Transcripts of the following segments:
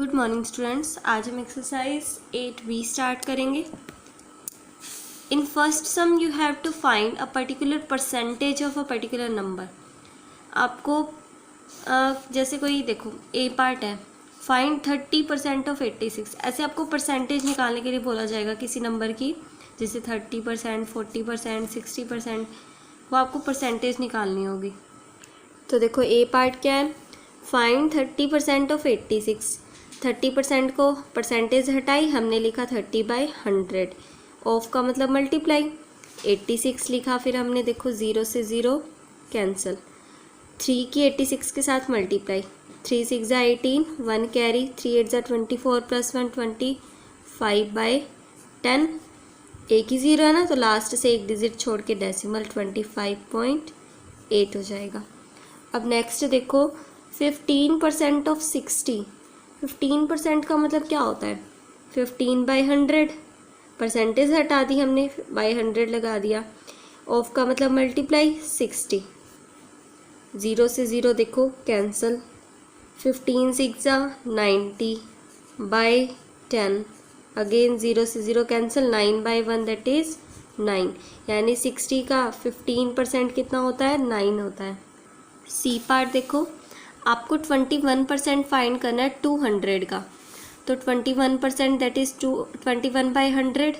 Good morning students. आज हम exercise 8B start करेंगे। In first sum you have to find a particular percentage of a particular number. आपको जैसे कोई देखो ए पार्ट है, फाइंड 30% ऑफ 86। ऐसे आपको परसेंटेज निकालने के लिए बोला जाएगा किसी नंबर की, जैसे 30%, 40%, 60%, वो आपको परसेंटेज निकालनी होगी। तो देखो ए पार्ट क्या है, फाइंड 30% ऑफ 86। 30% को परसेंटेज हटाई, हमने लिखा 30/100। ऑफ का मतलब मल्टीप्लाई, 86 लिखा, फिर हमने देखो 0 से 0 कैंसिल, 3 की 86 के साथ मल्टीप्लाई, 3 6 ज़ा 18, 1 कैरी, 3 8 ज़ा 24 प्लस 1 25/10। एक ही ज़ीरो है ना, तो लास्ट से एक डिजिट छोड़ के डेसिमल 25.8 हो जाएगा। अब नेक्स्ट देखो 15% ऑफ 60। 15% का मतलब क्या होता है, 15/100। परसेंटेज हटा दी हमने, बाई 100 लगा दिया। ऑफ का मतलब मल्टीप्लाई 60, 0 से 0 देखो कैंसिल, 15 6 ज़ा 90/10, अगेन 0 से 0 कैंसिल, 9/1 दैट इज़ 9। यानी 60 का 15% कितना होता है, 9 होता है। सी पार्ट देखो, आपको 21% फाइंड करना है 200 का। तो 21% दैट इज़ 21/100।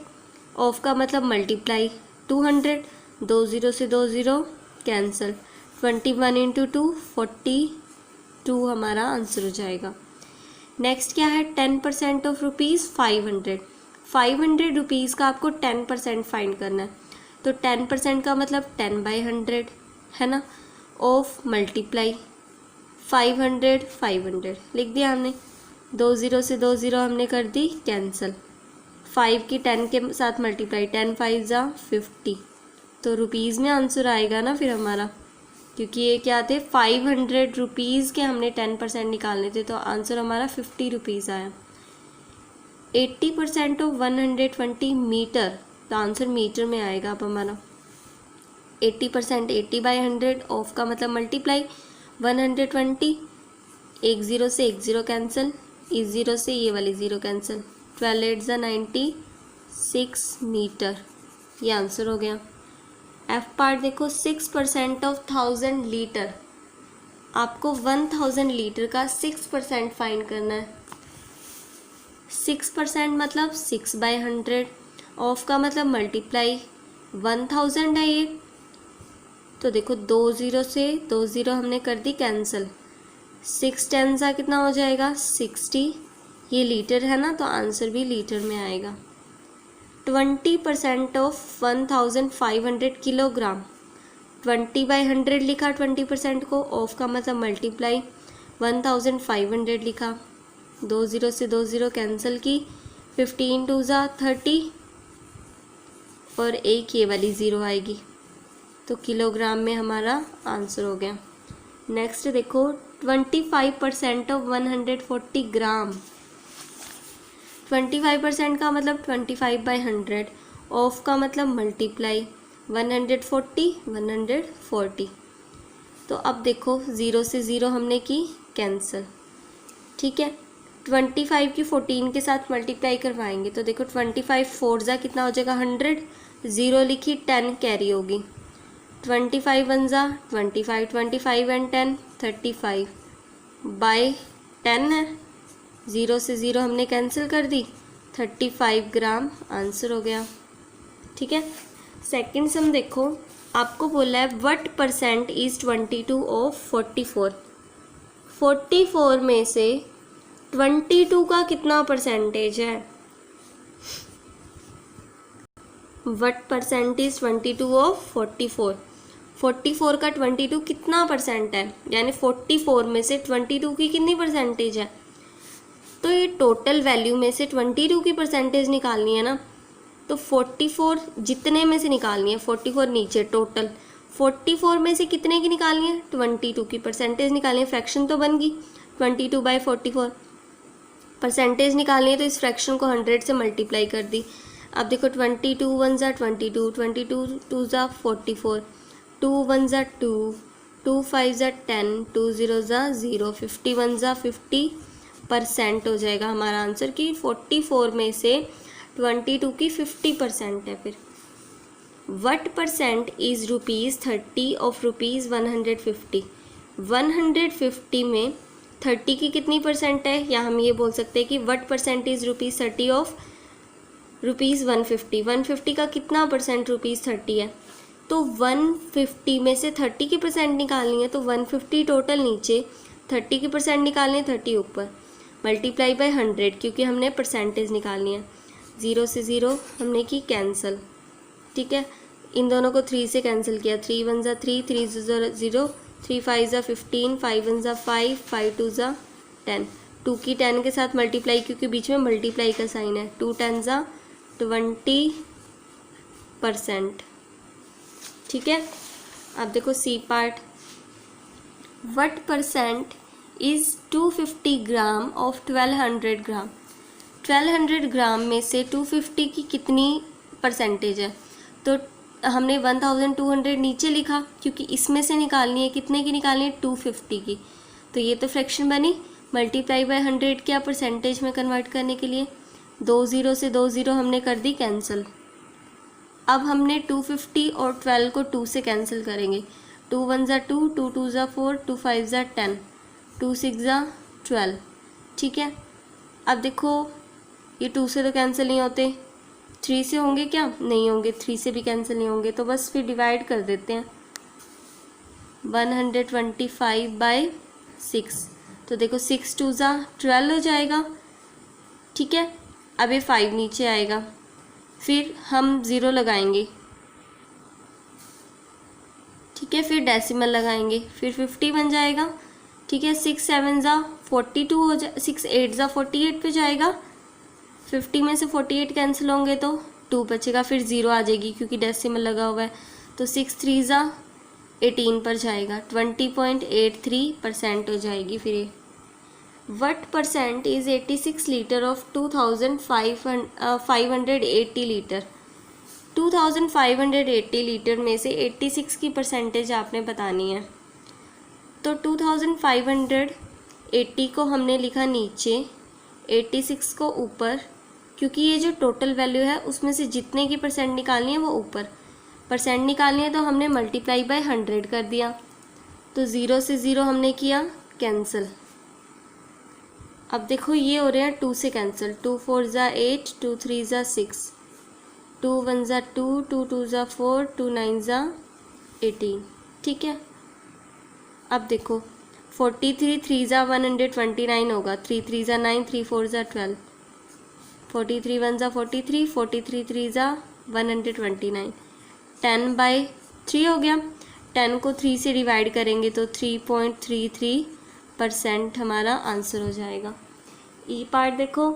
ऑफ का मतलब मल्टीप्लाई 200, 2 0 से 2 0 कैंसिल, 21 × 2 42 हमारा आंसर हो जाएगा। नेक्स्ट क्या है, 10% ऑफ रुपीज़ 500। 500 रुपीज़ का आपको 10% फाइंड करना है। तो 10% का मतलब 10/100 है ना। ऑफ मल्टीप्लाई 500 500 लिख दिया हमने, 2 0 से 2 0 हमने कर दी कैंसिल, 5 की 10 के साथ मल्टीप्लाई, 10 5 ज़ा 50। तो रुपीज़ में आंसर आएगा ना फिर हमारा, क्योंकि ये क्या थे 500 रुपीज़ के हमने 10% निकालने थे, तो आंसर हमारा 50 रुपीज़ आया। 80% ऑफ 120 मीटर, तो आंसर मीटर में आएगा अब हमारा। 80% 80/100। ऑफ का मतलब मल्टीप्लाई 120, एक ज़ीरो से एक ज़ीरो कैंसिल, इस ज़ीरो से ये वाली ज़ीरो कैंसिल, 12 8 ज़ा 96 मीटर, ये आंसर हो गया। एफ पार्ट देखो, 6% ऑफ 1000 लीटर। आपको 1000 लीटर का 6% फाइंड करना है। 6% मतलब 6/100। ऑफ का मतलब मल्टीप्लाई 1000 है ये, तो देखो 2 0 से 2 0 हमने कर दी कैंसिल, 6 10 सा कितना हो जाएगा 60। ये लीटर है ना, तो आंसर भी लीटर में आएगा। 20% ऑफ 1500 किलोग्राम। 20/100 लिखा 20% को, ऑफ का मतलब मल्टीप्लाई 1500 लिखा, 2 0 से 2 0 कैंसिल की, 15 2 ज़ा 30, और एक ये वाली ज़ीरो आएगी, तो किलोग्राम में हमारा आंसर हो गया। नेक्स्ट देखो 25% ऑफ 140 ग्राम। 25% का मतलब 25/100। ऑफ का मतलब मल्टीप्लाई 140 तो अब देखो 0 से 0 हमने की कैंसिल, ठीक है। 25 की 14 के साथ मल्टीप्लाई करवाएंगे, तो देखो 25 4 ज़ा कितना हो जाएगा 100, 0 लिखी 10 कैरी होगी, 25 1 ज़ा 25, 25 एंड 10 35/10 है, 0 से 0 हमने कैंसिल कर दी, 35 ग्राम आंसर हो गया, ठीक है। सेकंड सम देखो, आपको बोला है व्हाट परसेंट इज़ 22 ऑफ 44। 44 में से 22 का कितना परसेंटेज है। What percent is 22 of 44। 44 का 22 कितना परसेंट है, यानी 44 में से 22 की कितनी परसेंटेज है। तो ये टोटल वैल्यू में से 22 की परसेंटेज निकालनी है ना, तो 44 जितने में से निकालनी है, 44 नीचे टोटल, 44 में से कितने की निकालनी है, 22 की परसेंटेज निकालनी है। फ्रैक्शन तो बन गई 22/44, परसेंटेज निकालनी है तो इस फ्रैक्शन को 100 से मल्टीप्लाई कर दी। अब देखो 22 1 ज़ा 22, 22 2 ज़ा 44, 2 1 ज़ा 2, 2 5 ज़ा 10, 2 0 ज़ा 0, 51 ज़ा 50, परसेंट हो जाएगा हमारा आंसर कि 44 में से 22 की 50% है। फिर वट परसेंट इज़ ₹30 ऑफ ₹150। 150 में 30 की कितनी परसेंट है, या हम ये बोल सकते हैं कि वट परसेंट इज़ ₹30 ऑफ ₹150। 150 का कितना परसेंट ₹30 है, तो 150 में से 30 की परसेंट निकालनी है, तो 150 टोटल नीचे, 30 की परसेंट निकालनी है 30 ऊपर, मल्टीप्लाई बाय 100 क्योंकि हमने परसेंटेज निकालनी है। 0 से 0 हमने की कैंसिल, ठीक है। इन दोनों को 3 से कैंसिल किया, 3 1 ज़ा 3, 3 0, 3 5 ज़ा 15, 5 1 ज़ा 5, 5 2 ज़ा 10, 2 की 10 के साथ मल्टीप्लाई क्योंकि बीच में मल्टीप्लाई का साइन है, 2 10 ज़ा 20%, ठीक है। अब देखो C part, what percent is 250 gram of 1200 gram. 1200 gram में से 250 की कितनी परसेंटेज है, तो हमने 1200 नीचे लिखा क्योंकि इसमें से निकालनी है, कितने की निकालनी है, 250 की, तो ये तो फ्रैक्शन बनी, मल्टीप्लाई बाय 100 क्या परसेंटेज में कन्वर्ट करने के लिए, 2 0 से 2 0 हमने कर दी कैंसिल। अब हमने 250 और 12 को 2 से कैंसिल करेंगे, 2 1 ज़ा 2, 2 2 ज़ा 4, 2 5 ज़ा 10, 2 6 ज़ा 12, ठीक है। अब देखो ये 2 से तो कैंसिल नहीं होते, 3 से होंगे क्या, नहीं होंगे, 3 से भी कैंसिल नहीं होंगे, तो बस फिर डिवाइड कर देते हैं 125/6, तो देखो 6 2 ज़ा 12 हो जाएगा, ठीक है। अब ये 5 नीचे आएगा, फिर हम 0 लगाएंगे, ठीक है, फिर डेसिमल लगाएंगे, फिर 50 बन जाएगा, ठीक है। 6 7 ज़ा 42 हो जाए, 6 8 ज़ा 48 पे जाएगा, 50 में से 48 कैंसिल होंगे तो 2 बचेगा, फिर 0 आ जाएगी क्योंकि डेसिमल लगा हुआ है, तो 6 3 ज़ा 18 पर जाएगा, 20.83% हो जाएगी। फिर ये what percent is 86 litre of 2580 litre. 2580 litre में से 86 की परसेंटेज आपने बतानी है, तो 2580 को हमने लिखा नीचे, 86 को ऊपर, क्योंकि ये जो टोटल वैल्यू है उसमें से जितने की परसेंट निकालनी है वो ऊपर, परसेंट निकालनी है तो हमने मल्टीप्लाई बाय 100 कर दिया, तो 0 से 0 हमने किया कैंसिल। अब देखो ये हो रहे हैं 2 से कैंसिल, 2 4 ज़ा 8, 2 3 ज़ा 6, 2 1 ज़ा 2, 2 2 ज़ा 4, 2 9 ज़ा 18, ठीक है। अब देखो 43 3 ज़ा 129 होगा, 3 3 ज़ा 9, 3 4 ज़ा 12, 43 1 ज़ा 43, 43 3 ज़ा 129, 10/3 हो गया, 10 को 3 से डिवाइड करेंगे तो 3.33% हमारा आंसर हो जाएगा। ई पार्ट देखो,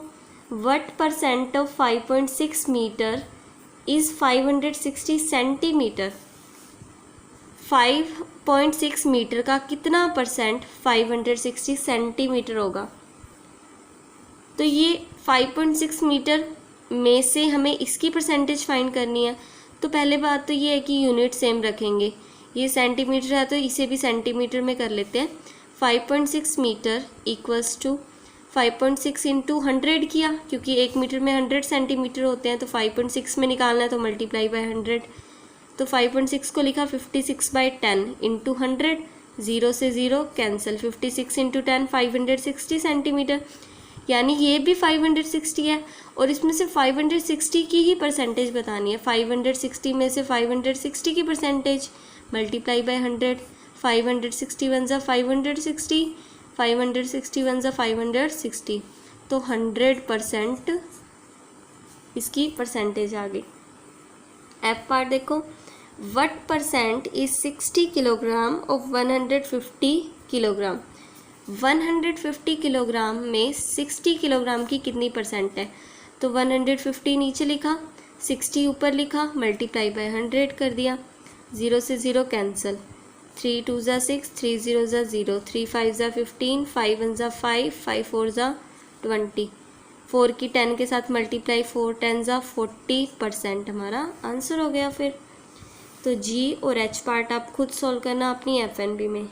what percent of 5.6 metre is 560 centimetre. 5.6 metre का कितना परसेंट 560 सेंटीमीटर होगा, तो ये 5.6 मीटर में से हमें इसकी परसेंटेज फाइंड करनी है। तो पहले बात तो ये है कि यूनिट सेम रखेंगे, ये सेंटीमीटर है तो इसे भी सेंटीमीटर में कर लेते हैं। 5.6 मीटर इक्वल्स टू 5.6 इंटू 100 किया, क्योंकि 1 मीटर में 100 सेंटीमीटर होते हैं, तो 5.6 में निकालना है तो मल्टीप्लाई बाय 100, तो 5.6 को लिखा 56/10 इंटू 100, 0 से 0 कैंसिल, 56 इंटू 10 560 सेंटीमीटर, यानी ये भी 560 है और इसमें से 560 की ही परसेंटेज बतानी है। 560 में से 560 की परसेंटेज मल्टीप्लाई बाय 100, 561 ज़ा 560, 561 ज़ा 560, तो 100% इसकी परसेंटेज आ गई। एफ पार्ट देखो, what percent is 60 kilogram of 150 kilogram. 150 kilogram में 60 किलोग्राम की कितनी परसेंट है, तो 150 नीचे लिखा, 60 ऊपर लिखा, मल्टीप्लाई बाय 100 कर दिया, 0 से 0 कैंसिल, 3 2 ज़ा 6, 3 0 ज़ा 0, 3 5 ज़ा 15, 5 1 ज़ा 5, 5 4 ज़ा 20, 4 की 10 के साथ मल्टीप्लाई, 4 10 ज़ा 40% हमारा आंसर हो गया। फिर तो जी और एच पार्ट आप खुद सॉल्व करना अपनी FNB में।